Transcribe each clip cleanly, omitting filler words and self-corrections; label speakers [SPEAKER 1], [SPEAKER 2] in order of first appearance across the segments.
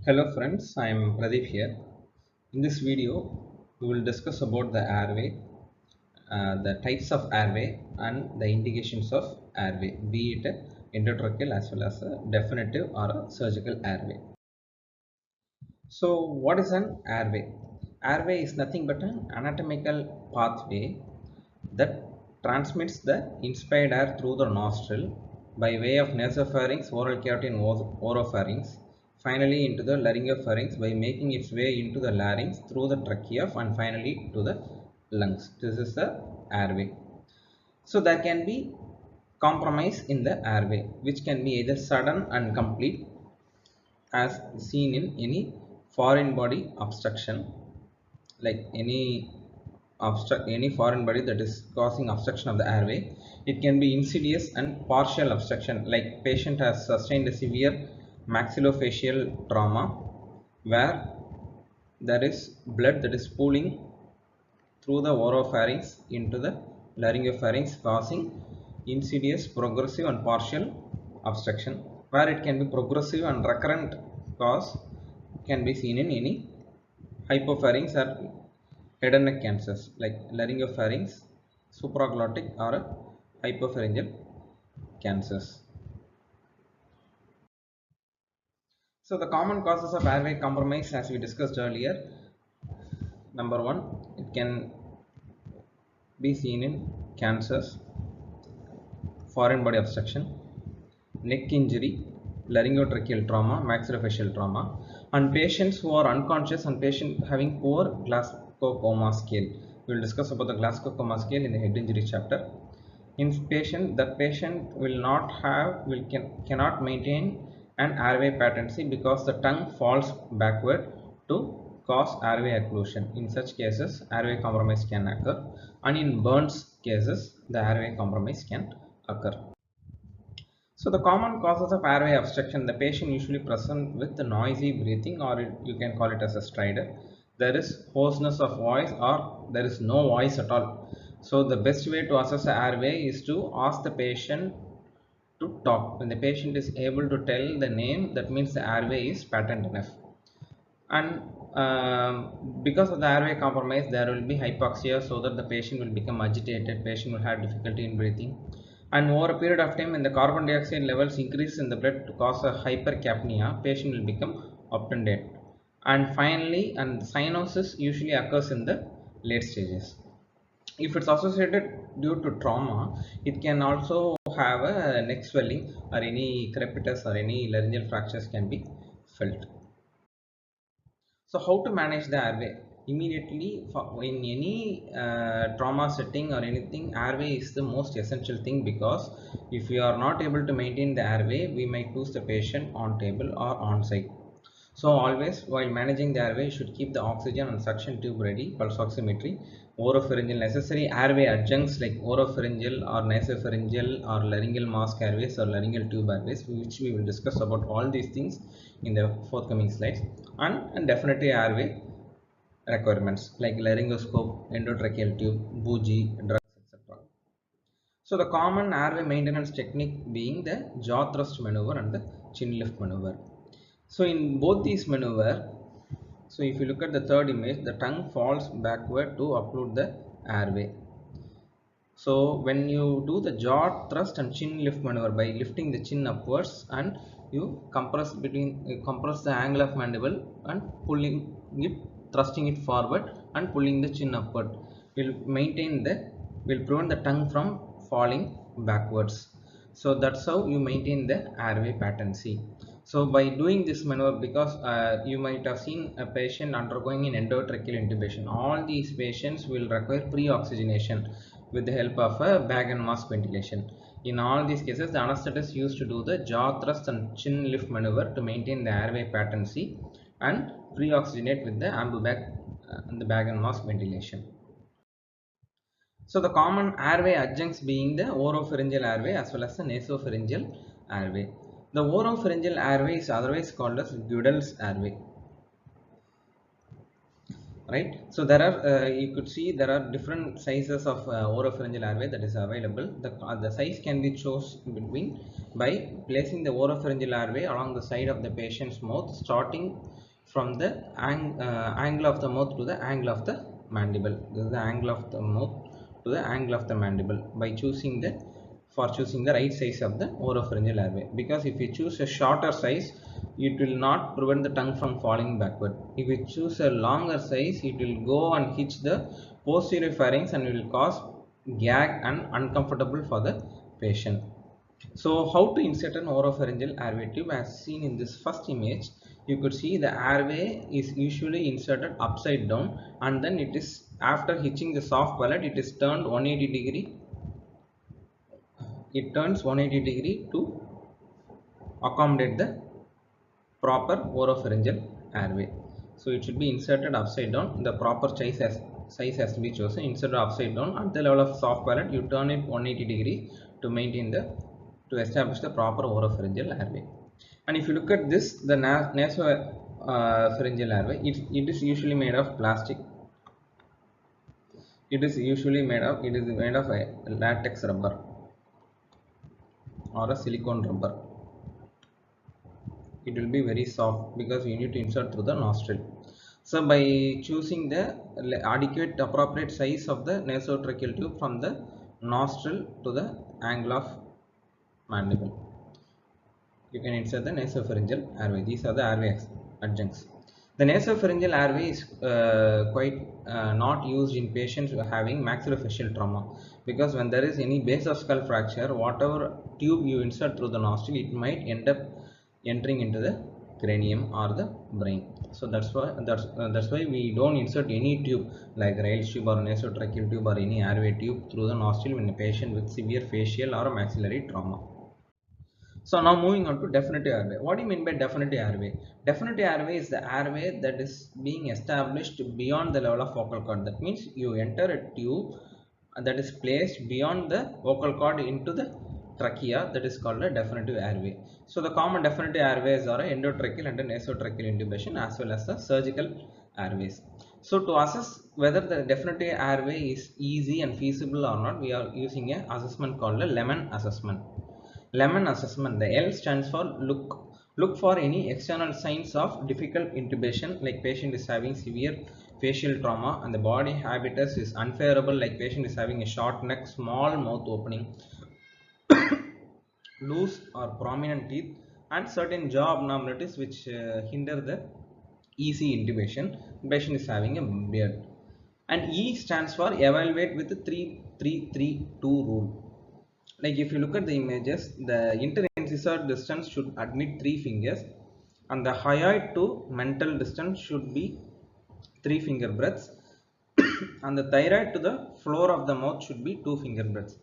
[SPEAKER 1] Hello friends, I am Pradeep here. In this video, we will discuss about the airway, the types of airway and the indications of airway, be it a endotracheal as well as a definitive or a surgical airway. So what is an airway? Airway is nothing but an anatomical pathway that transmits the inspired air through the nostril by way of nasopharynx, oral cavity and oropharynx, finally into the laryngopharynx by making its way into the larynx through the trachea and finally to the lungs. This is the airway. So there can be compromise in the airway, which can be either sudden and complete as seen in any foreign body obstruction, like any foreign body that is causing obstruction of the airway. It can be insidious and partial obstruction, like patient has sustained a severe maxillofacial trauma where there is blood that is pooling through the oropharynx into the laryngopharynx, causing insidious, progressive and partial obstruction, where it can be progressive and recurrent cause can be seen in any hypopharynx or head and neck cancers like laryngopharynx, supraglottic or hypopharyngeal cancers. So the common causes of airway compromise, as we discussed earlier, number one, it can be seen in cancers, foreign body obstruction, neck injury, laryngotracheal trauma, maxillofacial trauma, and patients who are unconscious and patient having poor Glasgow coma scale. We will discuss about the Glasgow coma scale in the head injury chapter. In patient, the patient will not have, cannot maintain an airway patency because the tongue falls backward to cause airway occlusion. In such cases, airway compromise can occur, and in burns cases, the airway compromise can occur. So the common causes of airway obstruction, the patient usually present with noisy breathing, or you can call it as a stridor. There is hoarseness of voice or there is no voice at all. So the best way to assess the airway is to ask the patient to talk. When the patient is able to tell the name, that means the airway is patent enough. And because of the airway compromise, there will be hypoxia, so that the patient will become agitated, patient will have difficulty in breathing, and over a period of time when the carbon dioxide levels increase in the blood to cause a hypercapnia, patient will become obtundate. And finally, and cyanosis usually occurs in the late stages. If it's associated due to trauma, it can also have a neck swelling or any crepitus or any laryngeal fractures can be felt. So how to manage the airway? Immediately in any trauma setting or anything, airway is the most essential thing, because if we are not able to maintain the airway, we might lose the patient on table or on site. So always while managing the airway, you should keep the oxygen and suction tube ready, pulse oximetry, oropharyngeal necessary airway adjuncts like oropharyngeal or nasopharyngeal or laryngeal mask airways or laryngeal tube airways, which we will discuss about all these things in the forthcoming slides, and definitely airway requirements like laryngoscope, endotracheal tube, bougie, drugs, etc. So the common airway maintenance technique being the jaw thrust maneuver and the chin lift maneuver. So in both these maneuver, so if you look at the third image, the tongue falls backward to occlude the airway. So when you do the jaw thrust and chin lift maneuver by lifting the chin upwards, and you compress the angle of mandible and pulling it, thrusting it forward and pulling the chin upward, will prevent the tongue from falling backwards. So that's how you maintain the airway patency. So by doing this maneuver, because you might have seen a patient undergoing an endotracheal intubation, all these patients will require pre-oxygenation with the help of a bag and mask ventilation. In all these cases, the anesthetist used to do the jaw thrust and chin lift maneuver to maintain the airway patency and pre-oxygenate with the ambu bag and the bag and mask ventilation. So the common airway adjuncts being the oropharyngeal airway as well as the nasopharyngeal airway. The oropharyngeal airway is otherwise called as Gudel's airway. right? So there are you could see there are different sizes of oropharyngeal airway that is available. The size can be chosen between by placing the oropharyngeal airway along the side of the patient's mouth, starting from the angle of the mouth to the angle of the mandible. This is the angle of the mouth to the angle of the mandible by choosing the right size of the oropharyngeal airway, because if you choose a shorter size, it will not prevent the tongue from falling backward. If you choose a longer size, it will go and hitch the posterior pharynx and will cause gag and uncomfortable for the patient. So how to insert an oropharyngeal airway tube? As seen in this first image, you could see the airway is usually inserted upside down, and then it is, after hitching the soft palate, it is turned 180 degree. It turns 180 degree to accommodate the proper oropharyngeal airway. So it should be inserted upside down. The proper size has to be chosen. Inserted upside down at the level of soft palate, you turn it 180 degree to maintain the to establish the proper oropharyngeal airway. And if you look at this, the nasopharyngeal airway, it is usually made of plastic. It is made of a latex rubber or a silicone rubber. It will be very soft because you need to insert through the nostril. So by choosing the adequate appropriate size of the nasotracheal tube from the nostril to the angle of mandible, you can insert the nasopharyngeal airway. These are the airway adjuncts. The nasopharyngeal airway is quite not used in patients having maxillofacial trauma, because when there is any base of skull fracture, whatever tube you insert through the nostril, it might end up entering into the cranium or the brain. So that's why we don't insert any tube like Rayleigh tube or nasotracheal tube or any airway tube through the nostril in a patient with severe facial or maxillary trauma. So now moving on to definitive airway. What do you mean by definitive airway? Definitive airway is the airway that is being established beyond the level of vocal cord. That means you enter a tube that is placed beyond the vocal cord into the trachea, that is called a definitive airway. So the common definitive airways are endotracheal and nasotracheal intubation, as well as the surgical airways. So to assess whether the definitive airway is easy and feasible or not, we are using a assessment called a Lemon assessment. Lemon assessment. The L stands for look. Look for any external signs of difficult intubation, like patient is having severe facial trauma and the body habitus is unfavorable, like patient is having a short neck, small mouth opening, loose or prominent teeth, and certain jaw abnormalities which hinder the easy intubation. Patient is having a beard. And E stands for evaluate with the 3-3-3-2 rule. Like if you look at the images, the interincisor distance should admit 3 fingers, and the hyoid to mental distance should be 3 finger breadths, and the thyroid to the floor of the mouth should be 2 finger breadths.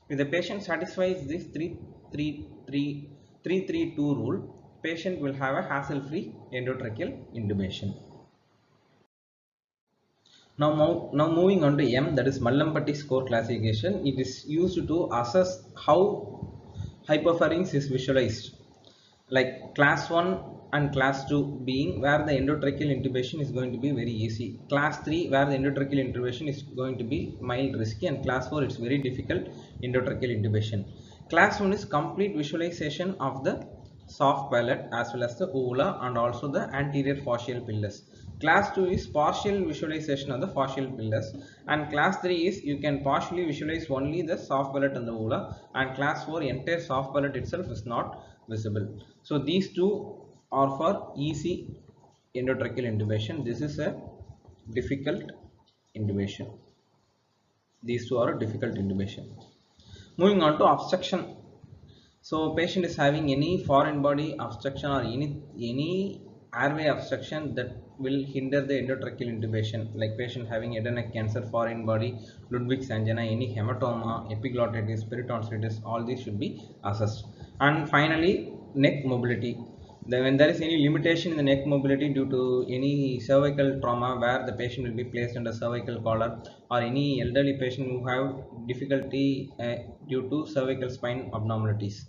[SPEAKER 1] If the patient satisfies this 3-3-3-3-3-2 rule, patient will have a hassle-free endotracheal intubation. Now moving on to M, that is Mallampati score classification. It is used to assess how hyperpharynx is visualized, like class 1 and class 2 being where the endotracheal intubation is going to be very easy, class 3 where the endotracheal intubation is going to be mild risky, and class 4 it's very difficult endotracheal intubation. Class 1 is complete visualization of the soft palate as well as the uvula and also the anterior fascial pilus. Class 2 is partial visualization of the fascial pilus, and class 3 is you can partially visualize only the soft palate and the uvula, and class 4 entire soft palate itself is not visible. So these two are for easy endotracheal intubation. This is a difficult intubation. These two are difficult intubation. Moving on to obstruction. So patient is having any foreign body obstruction or any airway obstruction that will hinder the endotracheal intubation, like patient having head and neck cancer, foreign body, Ludwig's angina, any hematoma, epiglottitis, peritonsilitis, all these should be assessed. And finally, neck mobility. When there is any limitation in the neck mobility due to any cervical trauma where the patient will be placed under cervical collar, or any elderly patient who have difficulty due to cervical spine abnormalities.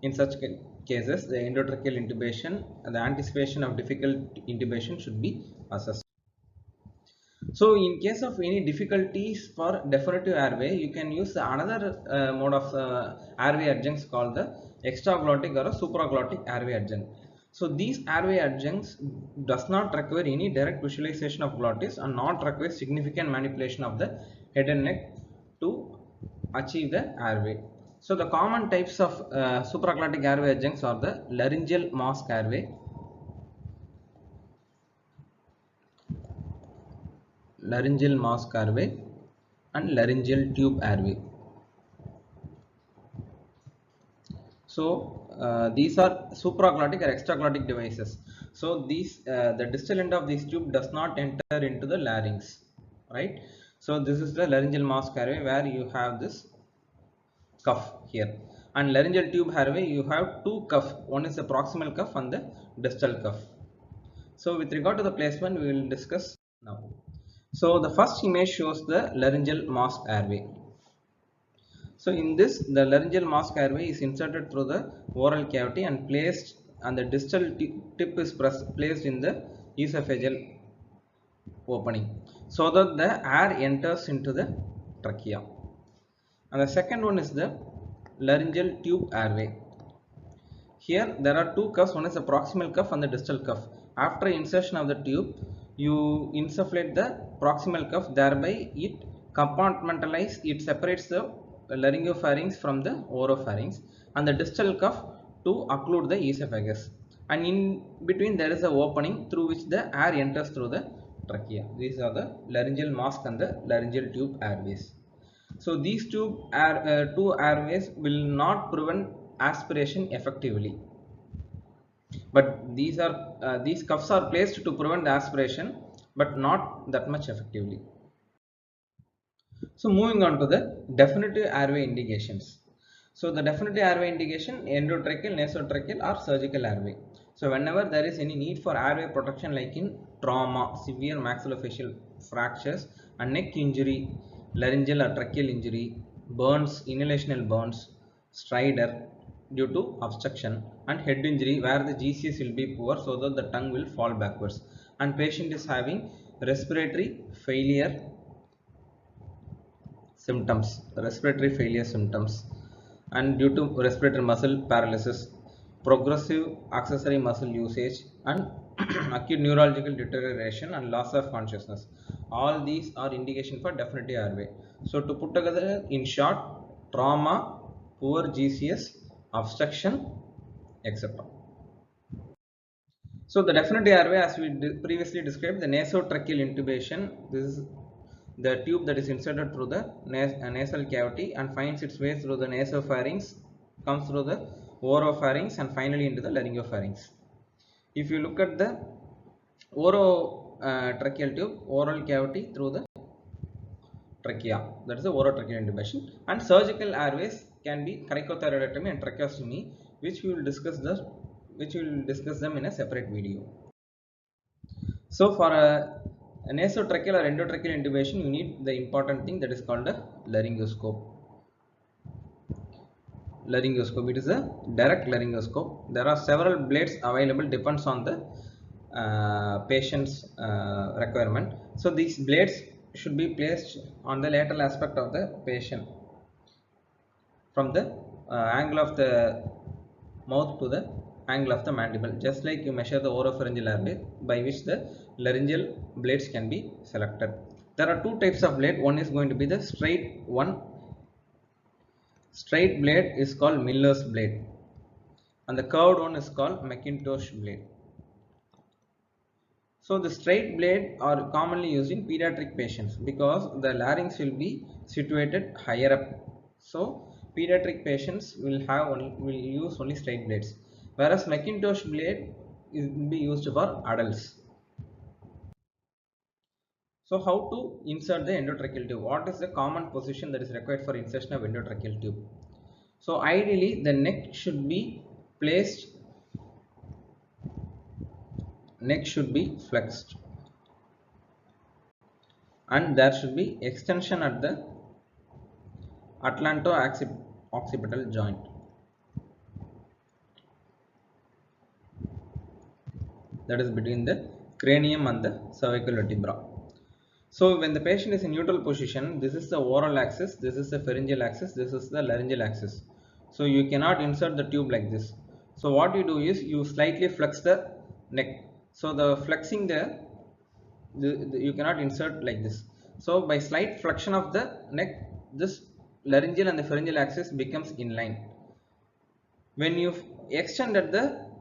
[SPEAKER 1] In such cases, the endotracheal intubation and the anticipation of difficult intubation should be assessed. So in case of any difficulties for definitive airway, you can use another mode of airway adjuncts called the extraglottic or a supraglottic airway adjunct. So these airway adjuncts does not require any direct visualization of glottis and not require significant manipulation of the head and neck to achieve the airway. So the common types of supraglottic airway adjuncts are the laryngeal mask airway, and laryngeal tube airway. So these are supraglottic or extraglottic devices. So these the distal end of this tube does not enter into the larynx, right? So this is the laryngeal mask airway where you have this cuff here, and laryngeal tube airway you have two cuff, one is the proximal cuff and the distal cuff. So with regard to the placement we will discuss now. So the first image shows the laryngeal mask airway. So in this, the laryngeal mask airway is inserted through the oral cavity and placed, and the distal tip is placed in the esophageal opening so that the air enters into the trachea. And the second one is the laryngeal tube airway. Here there are two cuffs, one is the proximal cuff and the distal cuff. After insertion of the tube, you insufflate the proximal cuff, thereby it compartmentalizes, it separates the laryngopharynx from the oropharynx, and the distal cuff to occlude the esophagus. And in between there is an opening through which the air enters through the trachea. These are the laryngeal mask and the laryngeal tube airways. So these two airways will not prevent aspiration effectively, but these cuffs are placed to prevent the aspiration, but not that much effectively. So moving on to the definitive airway indications. So the definitive airway indication: endotracheal, nasotracheal or surgical airway. So whenever there is any need for airway protection, like in trauma, severe maxillofacial fractures and neck injury, laryngeal or tracheal injury, burns, inhalational burns, stridor due to obstruction, and head injury where the GCS will be poor so that the tongue will fall backwards, and patient is having respiratory failure symptoms, and due to respiratory muscle paralysis, progressive accessory muscle usage, and acute neurological deterioration and loss of consciousness. All these are indication for definitive airway. So to put together in short: trauma, poor GCS, obstruction, etc. So the definitive airway, as we previously described, the nasotracheal intubation. This is the tube that is inserted through the nasal cavity and finds its way through the nasopharynx, comes through the oropharynx and finally into the laryngopharynx. If you look at the orotracheal tube, oral cavity through the trachea, that is the orotracheal intubation. And surgical airways can be cricothyroidectomy and tracheostomy, which we will discuss them in a separate video. So for a nasotracheal or endotracheal intubation, you need the important thing that is called a laryngoscope. It is a direct laryngoscope. There are several blades available, depends on the patient's requirement. So these blades should be placed on the lateral aspect of the patient, from the angle of the mouth to the angle of the mandible, just like you measure the oropharyngeal airway, by which the laryngeal blades can be selected. There are two types of blade. One is going to be the straight blade is called Miller's blade, and the curved one is called McIntosh blade. So the straight blade are commonly used in pediatric patients because the larynx will be situated higher up. So pediatric patients will use only straight blades, whereas McIntosh blade will be used for adults. So how to insert the endotracheal tube? What is the common position that is required for insertion of endotracheal tube? So ideally the neck should be flexed, and there should be extension at the atlanto-occipital joint. That is between the cranium and the cervical vertebra. So when the patient is in neutral position, this is the oral axis, this is the pharyngeal axis, this is the laryngeal axis. So you cannot insert the tube like this. So what you do is you slightly flex the neck. So the flexing you cannot insert like this. So by slight flexion of the neck, this laryngeal and the pharyngeal axis becomes in line. When you extend at the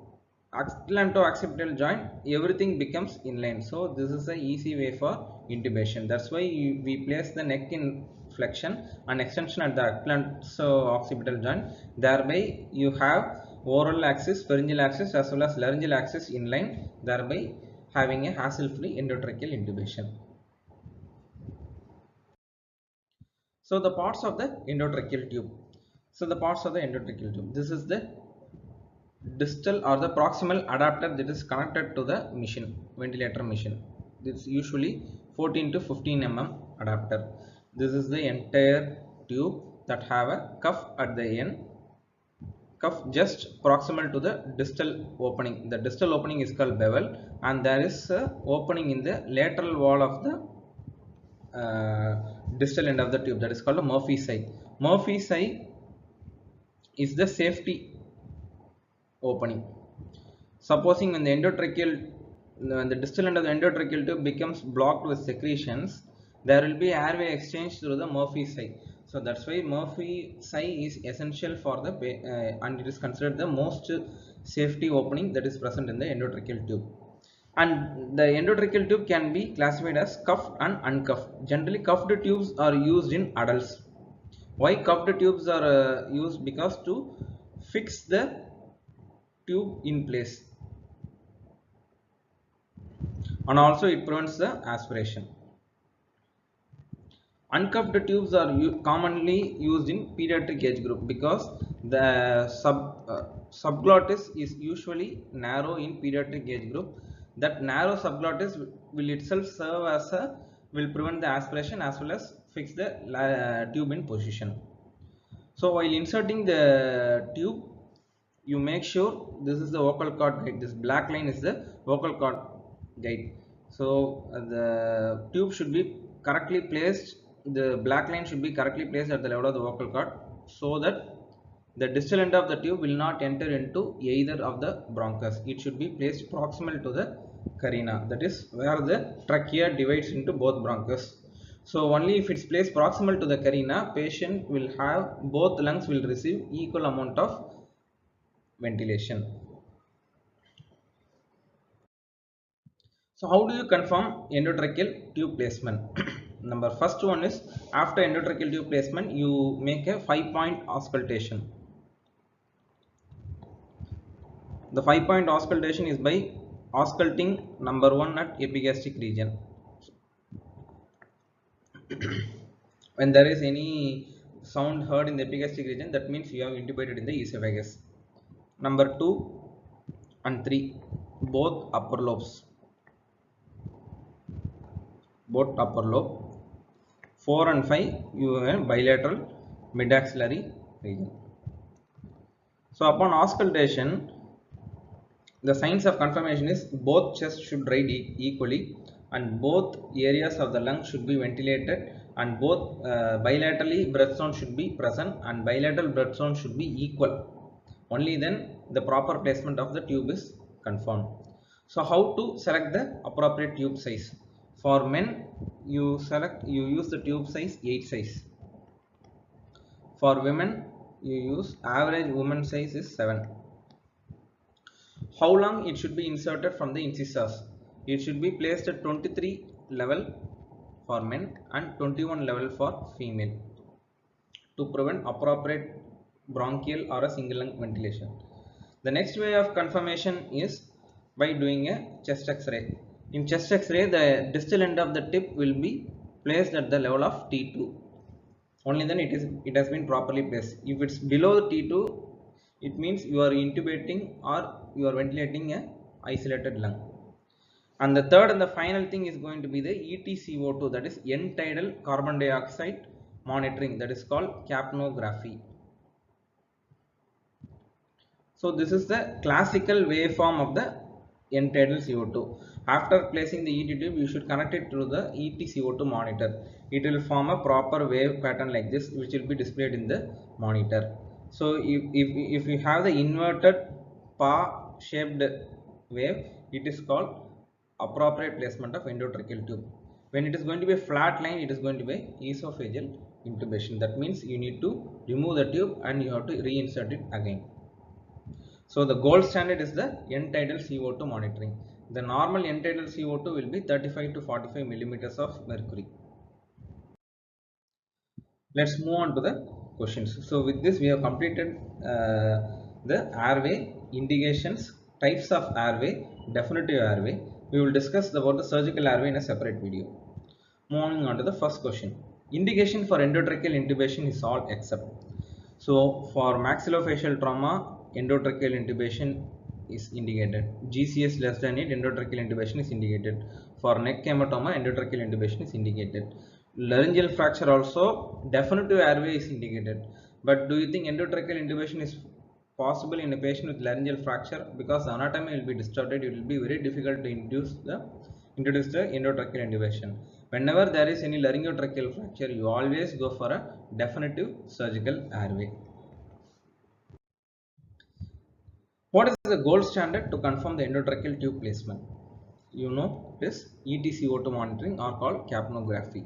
[SPEAKER 1] atlanto-occipital joint, everything becomes inline. So this is the easy way for intubation. That's why we place the neck in flexion and extension at the atlanto-occipital joint. Thereby you have oral axis, pharyngeal axis as well as laryngeal axis inline, thereby having a hassle-free endotracheal intubation. So the parts of the endotracheal tube. So the parts of the endotracheal tube. This is the distal or the proximal adapter that is connected to the machine, ventilator machine. This is usually 14 to 15 mm adapter. This is the entire tube that have a cuff at the end, cuff just proximal to the distal opening. The distal opening is called bevel, and there is a opening in the lateral wall of the distal end of the tube, that is called a Murphy's eye. Murphy's eye is the safety opening. Supposing when the distal end of the endotracheal tube becomes blocked with secretions, there will be airway exchange through the Murphy's eye. So that's why Murphy's eye is essential for the and it is considered the most safety opening that is present in the endotracheal tube. And the endotracheal tube can be classified as cuffed and uncuffed. Generally, cuffed tubes are used in adults. Why cuffed tubes are used? Because to fix the tube in place, and also it prevents the aspiration. Uncuffed tubes are commonly used in pediatric age group because the subglottis is usually narrow in pediatric age group. That narrow subglottis will itself serve as will prevent the aspiration as well as fix the tube in position. So while inserting the tube, you make sure this is the vocal cord guide. This black line is the vocal cord guide. So the tube should be correctly placed. The black line should be correctly placed at the level of the vocal cord, so that the distal end of the tube will not enter into either of the bronchus. It should be placed proximal to the carina, that is where the trachea divides into both bronchus. So only if it's placed proximal to the carina, patient will have both lungs will receive equal amount of ventilation. So how do you confirm endotracheal tube placement? Number first one is, after endotracheal tube placement, you make a 5-point auscultation. The 5-point auscultation is by ausculting number 1 at epigastric region. When there is any sound heard in the epigastric region, that means you have intubated in the esophagus. Number 2 and 3, both upper lobes. Both upper lobe. 4 and 5, you have bilateral mid-axillary region. So upon auscultation, the signs of confirmation is both chests should ride equally, and both areas of the lung should be ventilated, and both bilaterally breath zone should be present, and bilateral breath zone should be equal. Only then the proper placement of the tube is confirmed. So how to select the appropriate tube size? For men, you use the tube size 8 size. For women, you use average woman size is 7. How long it should be inserted from the incisors? It should be placed at 23 level for men and 21 level for female to prevent appropriate bronchial or a single lung ventilation. The next way of confirmation is by doing a chest X-ray. In chest X-ray, the distal end of the tip will be placed at the level of T2. Only then it has been properly placed. If it's below T2, it means you are intubating or you are ventilating a isolated lung. And the third and the final thing is going to be the EtCO2, that is end tidal carbon dioxide monitoring, that is called capnography. So this is the classical waveform of the end-tidal CO2. After placing the ET tube, you should connect it to the ET CO2 monitor. It will form a proper wave pattern like this, which will be displayed in the monitor. So if you have the inverted PA shaped wave, it is called appropriate placement of endotracheal tube. When it is going to be a flat line, it is going to be esophageal intubation. That means you need to remove the tube and you have to reinsert it again. So the gold standard is the end-tidal CO2 monitoring. The normal end-tidal CO2 will be 35 to 45 millimeters of mercury. Let's move on to the questions. So with this we have completed the airway indications, types of airway, definitive airway. We will discuss about the surgical airway in a separate video. Moving on to the first question. Indication for endotracheal intubation is all except. So for maxillofacial trauma, endotracheal intubation is indicated. GCS less than 8, endotracheal intubation is indicated. For neck hematoma, endotracheal intubation is indicated. Laryngeal fracture also, definitive airway is indicated. But do you think endotracheal intubation is possible in a patient with laryngeal fracture? Because the anatomy will be distorted, it will be very difficult to introduce the endotracheal intubation. Whenever there is any laryngotracheal fracture, you always go for a definitive surgical airway. What is the gold standard to confirm the endotracheal tube placement? You know this ETCO2 monitoring or called capnography.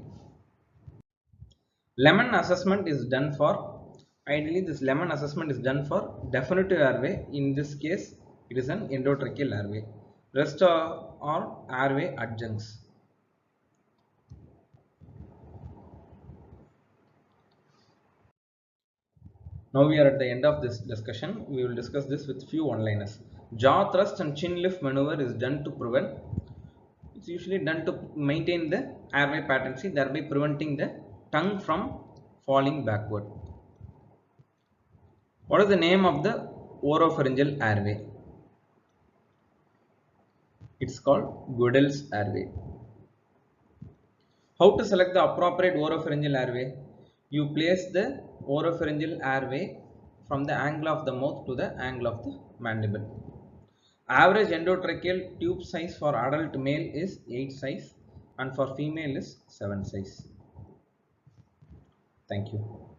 [SPEAKER 1] Lemon assessment is done for, ideally this lemon assessment is done for definitive airway. In this case, it is an endotracheal airway. Rest are airway adjuncts. Now we are at the end of this discussion. We will discuss this with few one-liners. Jaw thrust and chin lift maneuver is done to prevent. It's usually done to maintain the airway patency, thereby preventing the tongue from falling backward. What is the name of the oropharyngeal airway? It's called Godel's airway. How to select the appropriate oropharyngeal airway? You place the oropharyngeal airway from the angle of the mouth to the angle of the mandible. Average endotracheal tube size for adult male is 8 size and for female is 7 size. Thank you.